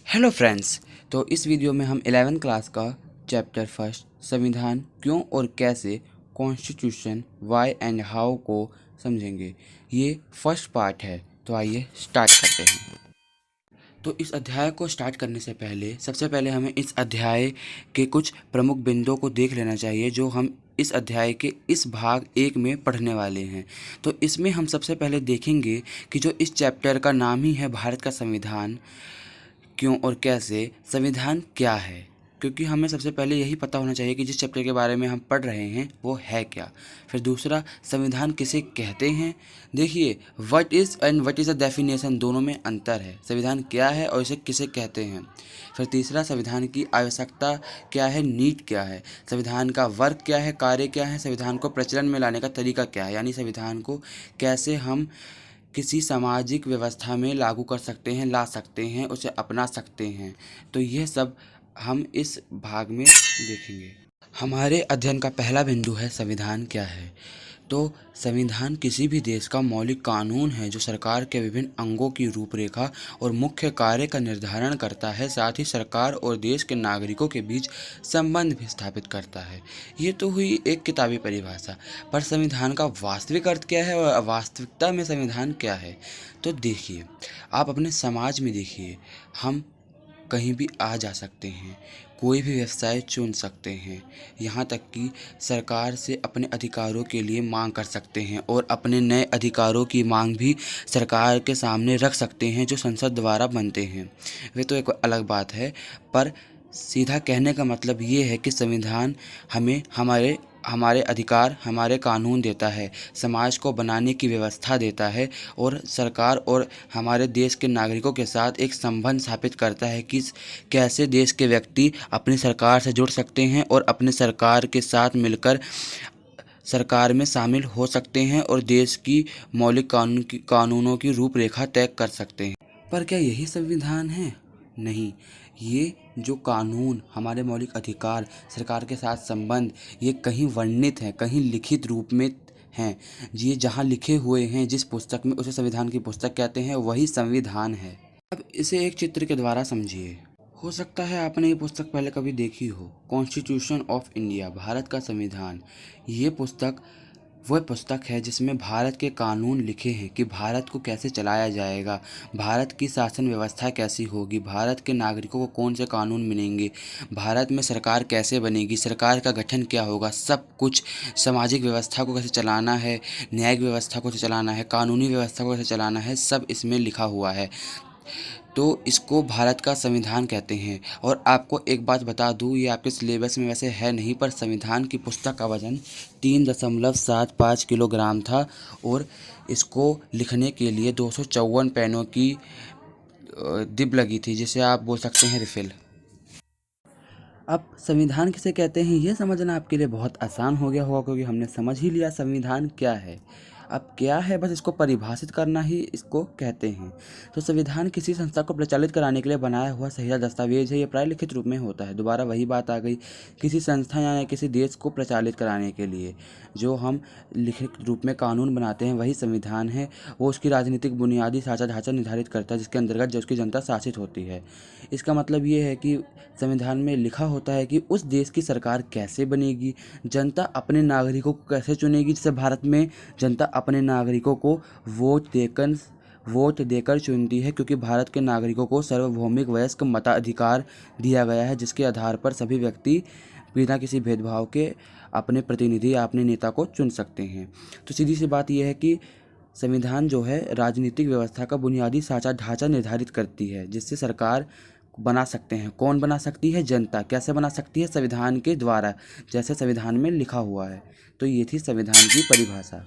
Hello friends. तो इस video में हम 11th क्लास का चैप्टर फर्स्ट संविधान क्यों और कैसे कॉन्स्टिट्यूशन वाई एंड हाउ को समझेंगे। ये फर्स्ट पार्ट है, तो आइए स्टार्ट करते हैं। तो इस अध्याय को स्टार्ट करने से पहले सबसे पहले हमें इस अध्याय के कुछ प्रमुख बिंदुओं को देख लेना चाहिए जो हम इस अध्याय के इस भाग 1 में पढ़ने वाले हैं। तो इसमें हम सबसे पहले देखेंगे कि जो इस चैप्टर का नाम ही है भारत का संविधान क्यों और कैसे, संविधान क्या है। क्योंकि हमें सबसे पहले यही पता होना चाहिए कि जिस चैप्टर के बारे में हम पढ़ रहे हैं वो है क्या। फिर दूसरा, संविधान किसे कहते हैं। देखिए, what is and what is a definition, दोनों में अंतर है। संविधान क्या है और इसे किसे कहते हैं। फिर तीसरा, संविधान की आवश्यकता क्या है, नीड क्या है, संविधान का वर्क क्या है, कार्य क्या है, संविधान को प्रचलन में लाने का तरीका क्या है, यानी संविधान को कैसे हम किसी सामाजिक व्यवस्था में लागू कर सकते हैं, ला सकते हैं, उसे अपना सकते हैं। तो यह सब हम इस भाग में देखेंगे। हमारे अध्ययन का पहला बिंदु है संविधान क्या है। तो संविधान किसी भी देश का मौलिक कानून है जो सरकार के विभिन्न अंगों की रूपरेखा और मुख्य कार्य का निर्धारण करता है, साथ ही सरकार और देश के नागरिकों के बीच संबंध भी स्थापित करता है। ये तो हुई एक किताबी परिभाषा, पर संविधान का वास्तविक अर्थ क्या है और वास्तविकता में संविधान क्या है। तो देखिए, आप अपने समाज में देखिए, हम कहीं भी आ जा सकते हैं, कोई भी व्यवसाय चुन सकते हैं, यहाँ तक कि सरकार से अपने अधिकारों के लिए मांग कर सकते हैं और अपने नए अधिकारों की मांग भी सरकार के सामने रख सकते हैं जो संसद द्वारा बनते हैं। वे तो एक अलग बात है, पर सीधा कहने का मतलब ये है कि संविधान हमें हमारे हमारे अधिकार, हमारे कानून देता है, समाज को बनाने की व्यवस्था देता है और सरकार और हमारे देश के नागरिकों के साथ एक संबंध स्थापित करता है कि कैसे देश के व्यक्ति अपनी सरकार से जुड़ सकते हैं और अपने सरकार के साथ मिलकर सरकार में शामिल हो सकते हैं और देश की मौलिक कानूनों की रूपरेखा तय कर सकते हैं। पर क्या यही संविधान है? नहीं। ये जो कानून, हमारे मौलिक अधिकार, सरकार के साथ संबंध, ये कहीं वर्णित हैं, कहीं लिखित रूप में हैं। ये जहाँ लिखे हुए हैं जिस पुस्तक में, उसे संविधान की पुस्तक कहते हैं, वही संविधान है। अब इसे एक चित्र के द्वारा समझिए। हो सकता है आपने ये पुस्तक पहले कभी देखी हो, कॉन्स्टिट्यूशन ऑफ इंडिया, भारत का संविधान। ये पुस्तक वह पुस्तक है जिसमें भारत के कानून लिखे हैं कि भारत को कैसे चलाया जाएगा, भारत की शासन व्यवस्था कैसी होगी, भारत के नागरिकों को कौन से कानून मिलेंगे, भारत में सरकार कैसे बनेगी, सरकार का गठन क्या होगा, सब कुछ, सामाजिक व्यवस्था को कैसे चलाना है, न्यायिक व्यवस्था को कैसे चलाना है, कानूनी व्यवस्था को कैसे चलाना है, सब इसमें लिखा हुआ है। तो इसको भारत का संविधान कहते हैं। और आपको एक बात बता दूँ, ये आपके सिलेबस में वैसे है नहीं, पर संविधान की पुस्तक का वजन 3.75 किलोग्राम था और इसको लिखने के लिए 254 पेनों की दिब लगी थी, जिसे आप बोल सकते हैं रिफिल। अब संविधान किसे कहते हैं ये समझना आपके लिए बहुत आसान हो गया होगा, क्योंकि हमने समझ ही लिया संविधान क्या है। अब क्या है, बस इसको परिभाषित करना ही इसको कहते हैं। तो संविधान किसी संस्था को प्रचालित कराने के लिए बनाया हुआ सही दस्तावेज है। ये प्राय लिखित रूप में होता है। दोबारा वही बात आ गई, किसी संस्था या किसी देश को प्रचालित कराने के लिए जो हम लिखित रूप में कानून बनाते हैं वही संविधान है। वो उसकी राजनीतिक बुनियादी साझा ढांचा निर्धारित करता है जिसके अंतर्गत जो उसकी जनता शासित होती है। इसका मतलब ये है कि संविधान में लिखा होता है कि उस देश की सरकार कैसे बनेगी, जनता अपने नागरिकों को कैसे चुनेगी। जैसे भारत में जनता अपने नागरिकों को वोट देकर चुनती है, क्योंकि भारत के नागरिकों को सार्वभौमिक वयस्क मताधिकार दिया गया है, जिसके आधार पर सभी व्यक्ति बिना किसी भेदभाव के अपने प्रतिनिधि या अपने नेता को चुन सकते हैं। तो सीधी सी बात यह है कि संविधान जो है राजनीतिक व्यवस्था का बुनियादी साझा ढांचा निर्धारित करती है, जिससे सरकार बना सकते हैं। कौन बना सकती है? जनता। कैसे बना सकती है? संविधान के द्वारा, जैसे संविधान में लिखा हुआ है। तो ये थी संविधान की परिभाषा।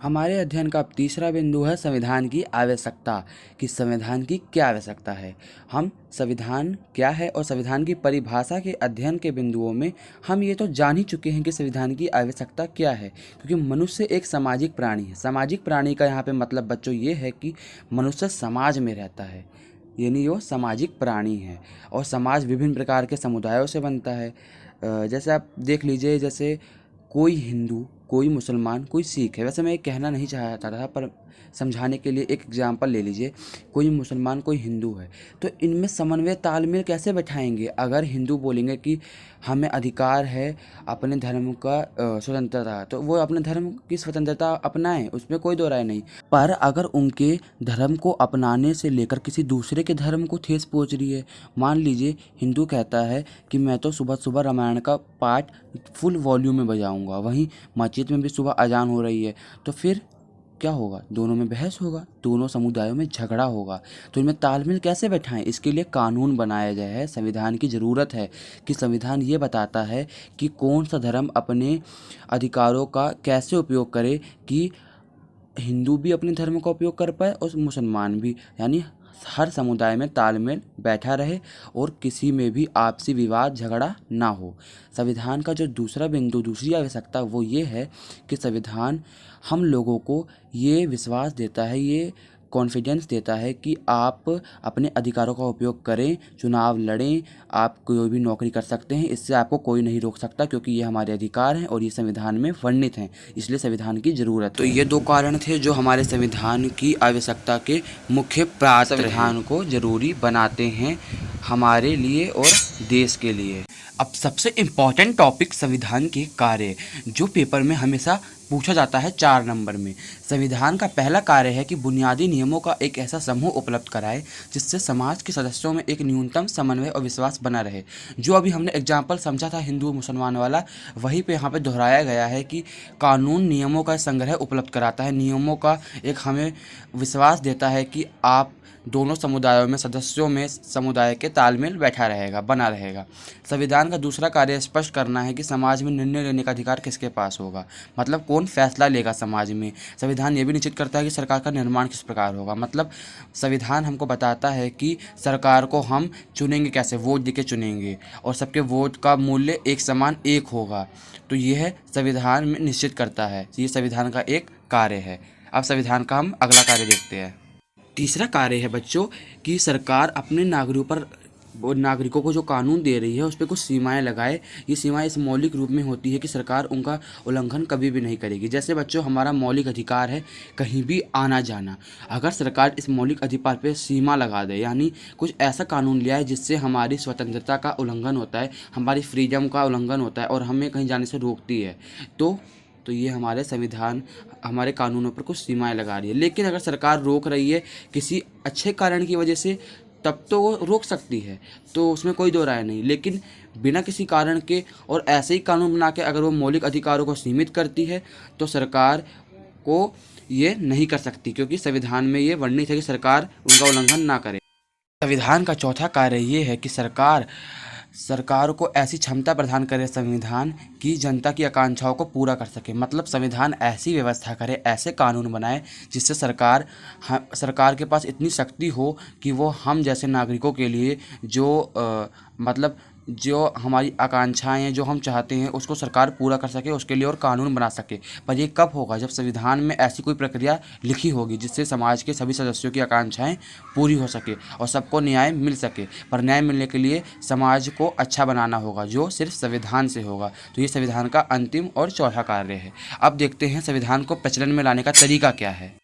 हमारे अध्ययन का अब तीसरा बिंदु है संविधान की आवश्यकता, कि संविधान की क्या आवश्यकता है। हम संविधान क्या है और संविधान की परिभाषा के अध्ययन के बिंदुओं में हम ये तो जान ही चुके हैं कि संविधान की आवश्यकता क्या है, क्योंकि मनुष्य एक सामाजिक प्राणी है। सामाजिक प्राणी का यहाँ पे मतलब बच्चों ये है कि मनुष्य समाज में रहता है, यानी वो सामाजिक प्राणी है। और समाज विभिन्न प्रकार के समुदायों से बनता है। जैसे आप देख लीजिए, जैसे कोई हिंदू, कोई मुसलमान, कोई सिख है। वैसे मैं ये कहना नहीं चाहता था, पर समझाने के लिए एक एग्जांपल ले लीजिए, कोई मुसलमान कोई हिंदू है, तो इनमें समन्वय तालमेल कैसे बैठाएंगे? अगर हिंदू बोलेंगे कि हमें अधिकार है अपने धर्म का स्वतंत्रता, तो वो अपने धर्म की स्वतंत्रता अपनाएं, उसमें कोई दो राय नहीं। पर अगर उनके धर्म को अपनाने से लेकर किसी दूसरे के धर्म को ठेस पहुंच रही है, मान लीजिए हिंदू कहता है कि मैं तो सुबह सुबह रामायण का पाठ फुल वॉल्यूम में बजाऊंगा, वहीं मस्जिद में भी सुबह अजान हो रही है, तो फिर क्या होगा? दोनों में बहस होगा, दोनों समुदायों में झगड़ा होगा। तो इनमें तालमेल कैसे बैठाएं? इसके लिए कानून बनाया जाए है, संविधान की ज़रूरत है कि संविधान ये बताता है कि कौन सा धर्म अपने अधिकारों का कैसे उपयोग करे कि हिंदू भी अपने धर्म का उपयोग कर पाए और मुसलमान भी, यानी हर समुदाय में तालमेल बैठा रहे और किसी में भी आपसी विवाद झगड़ा ना हो। संविधान का जो दूसरा बिंदु, दूसरी आवश्यकता वो ये है कि संविधान हम लोगों को ये विश्वास देता है, ये कॉन्फिडेंस देता है कि आप अपने अधिकारों का उपयोग करें, चुनाव लड़ें, आप कोई भी नौकरी कर सकते हैं, इससे आपको कोई नहीं रोक सकता, क्योंकि ये हमारे अधिकार हैं और ये संविधान में वर्णित हैं, इसलिए संविधान की ज़रूरत है। तो ये दो कारण थे जो हमारे संविधान की आवश्यकता के मुख्य प्रावधान को ज़रूरी बनाते हैं हमारे लिए और देश के लिए। अब सबसे इम्पॉर्टेंट टॉपिक संविधान के कार्य, जो पेपर में हमेशा पूछा जाता है 4 नंबर में। संविधान का पहला कार्य है कि बुनियादी नियमों का एक ऐसा समूह उपलब्ध कराए जिससे समाज के सदस्यों में एक न्यूनतम समन्वय और विश्वास बना रहे। जो अभी हमने एग्जाम्पल समझा था हिंदू मुसलमान वाला, वहीं पे यहाँ पे दोहराया गया है कि कानून नियमों का संग्रह उपलब्ध कराता है, नियमों का एक हमें विश्वास देता है कि आप दोनों समुदायों में सदस्यों में समुदाय के तालमेल बैठा रहेगा, बना रहेगा। संविधान का दूसरा कार्य स्पष्ट करना है कि समाज में निर्णय लेने का अधिकार किसके पास होगा, मतलब कौन फैसला लेगा समाज में। संविधान ये भी निश्चित करता है कि सरकार का निर्माण किस प्रकार होगा, मतलब संविधान हमको बताता है कि सरकार को हम चुनेंगे कैसे, वोट देके चुनेंगे और सबके वोट का मूल्य एक समान एक होगा। तो यह संविधान में निश्चित करता है, ये संविधान का एक कार्य है। अब संविधान का हम अगला कार्य देखते हैं। तीसरा कार्य है बच्चों कि सरकार अपने नागरिकों को जो कानून दे रही है उस पर कुछ सीमाएं लगाए। ये सीमाएं इस मौलिक रूप में होती है कि सरकार उनका उल्लंघन कभी भी नहीं करेगी। जैसे बच्चों हमारा मौलिक अधिकार है कहीं भी आना जाना, अगर सरकार इस मौलिक अधिकार पे सीमा लगा दे, यानी कुछ ऐसा कानून ले आए जिससे हमारी स्वतंत्रता का उल्लंघन होता है, हमारी फ्रीडम का उल्लंघन होता है और हमें कहीं जाने से रोकती है, तो ये हमारे संविधान हमारे कानूनों पर कुछ सीमाएं लगा रही है। लेकिन अगर सरकार रोक रही है किसी अच्छे कारण की वजह से, तब तो वो रोक सकती है, तो उसमें कोई दो राय नहीं। लेकिन बिना किसी कारण के और ऐसे ही कानून बना के अगर वो मौलिक अधिकारों को सीमित करती है तो सरकार को ये नहीं कर सकती, क्योंकि संविधान में ये वर्णित है कि सरकार उनका उल्लंघन ना करे। संविधान का चौथा कार्य ये है कि सरकार को ऐसी क्षमता प्रदान करे संविधान की जनता की आकांक्षाओं को पूरा कर सके। मतलब संविधान ऐसी व्यवस्था करे, ऐसे कानून बनाए जिससे सरकार के पास इतनी शक्ति हो कि वो हम जैसे नागरिकों के लिए जो हमारी आकांक्षाएं हैं, जो हम चाहते हैं, उसको सरकार पूरा कर सके, उसके लिए और कानून बना सके। पर ये कब होगा? जब संविधान में ऐसी कोई प्रक्रिया लिखी होगी जिससे समाज के सभी सदस्यों की आकांक्षाएं पूरी हो सके और सबको न्याय मिल सके। पर न्याय मिलने के लिए समाज को अच्छा बनाना होगा, जो सिर्फ संविधान से होगा। तो ये संविधान का अंतिम और चौथा कार्य है। अब देखते हैं संविधान को प्रचलन में लाने का तरीका क्या है।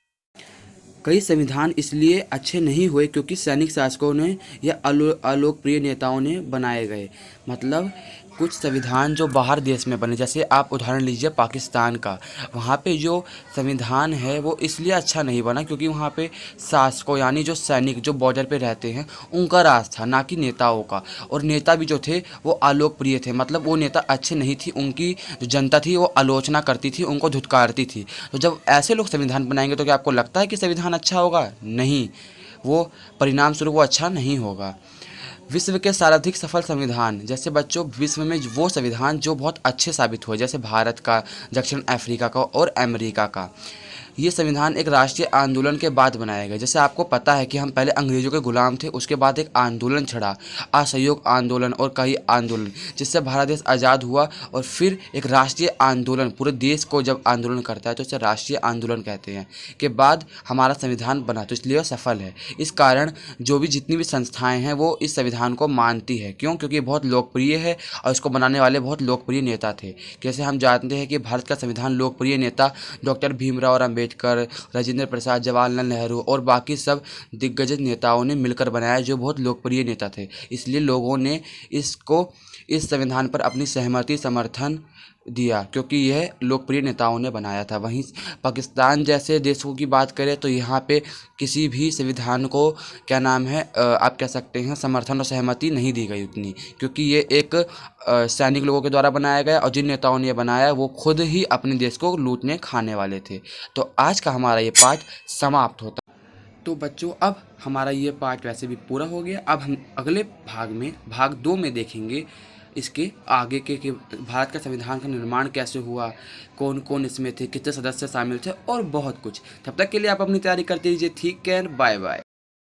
कई संविधान इसलिए अच्छे नहीं हुए क्योंकि सैनिक शासकों ने या अलोकप्रिय नेताओं ने बनाए गए। मतलब कुछ संविधान जो बाहर देश में बने, जैसे आप उदाहरण लीजिए पाकिस्तान का, वहाँ पे जो संविधान है वो इसलिए अच्छा नहीं बना क्योंकि वहाँ पे शासकों यानी जो सैनिक जो बॉर्डर पे रहते हैं उनका राज था, ना कि नेताओं का। और नेता भी जो थे वो अलोकप्रिय थे, मतलब वो नेता अच्छे नहीं थी, उनकी जो जनता थी वो आलोचना करती थी, उनको धुतकारती थी। तो जब ऐसे लोग संविधान बनाएंगे तो क्या आपको लगता है कि संविधान अच्छा होगा? नहीं, वो परिणाम स्वरूप वो अच्छा नहीं होगा। विश्व के सर्वाधिक सफल संविधान, जैसे बच्चों विश्व में वो संविधान जो बहुत अच्छे साबित हुए, जैसे भारत का, दक्षिण अफ्रीका का और अमेरिका का। ये संविधान एक राष्ट्रीय आंदोलन के बाद बनाया गया। जैसे आपको पता है कि हम पहले अंग्रेजों के गुलाम थे, उसके बाद एक आंदोलन छड़ा, असहयोग आंदोलन और कई आंदोलन, जिससे भारत देश आज़ाद हुआ। और फिर एक राष्ट्रीय आंदोलन, पूरे देश को जब आंदोलन करता है तो इसे राष्ट्रीय आंदोलन कहते हैं, के बाद हमारा संविधान बना। तो इसलिए सफल है। इस कारण जो भी जितनी भी संस्थाएं हैं वो इस संविधान को मानती है। क्यों? क्योंकि बहुत लोकप्रिय है और इसको बनाने वाले बहुत लोकप्रिय नेता थे। कैसे हम जानते हैं कि भारत का संविधान लोकप्रिय नेता डॉक्टर भीमराव अम्बेडकर, राजेंद्र प्रसाद, जवाहरलाल नेहरू और बाकी सब दिग्गज नेताओं ने मिलकर बनाया, जो बहुत लोकप्रिय नेता थे। इसलिए लोगों ने इस संविधान पर अपनी सहमति समर्थन दिया, क्योंकि यह लोकप्रिय नेताओं ने बनाया था। वहीं पाकिस्तान जैसे देशों की बात करें तो यहाँ पे किसी भी संविधान को आप कह सकते हैं समर्थन और सहमति नहीं दी गई उतनी, क्योंकि ये एक सैनिक लोगों के द्वारा बनाया गया और जिन नेताओं ने बनाया वो खुद ही अपने देश को लूटने खाने वाले थे। तो आज का हमारा ये पाठ समाप्त होता। तो बच्चों, अब हमारा ये पार्ट वैसे भी पूरा हो गया। अब हम अगले भाग 2 में देखेंगे इसके आगे के भारत का संविधान का निर्माण कैसे हुआ, कौन कौन इसमें थे, कितने सदस्य शामिल थे और बहुत कुछ। तब तक के लिए आप अपनी तैयारी करते रहिए। ठीक है, बाय बाय।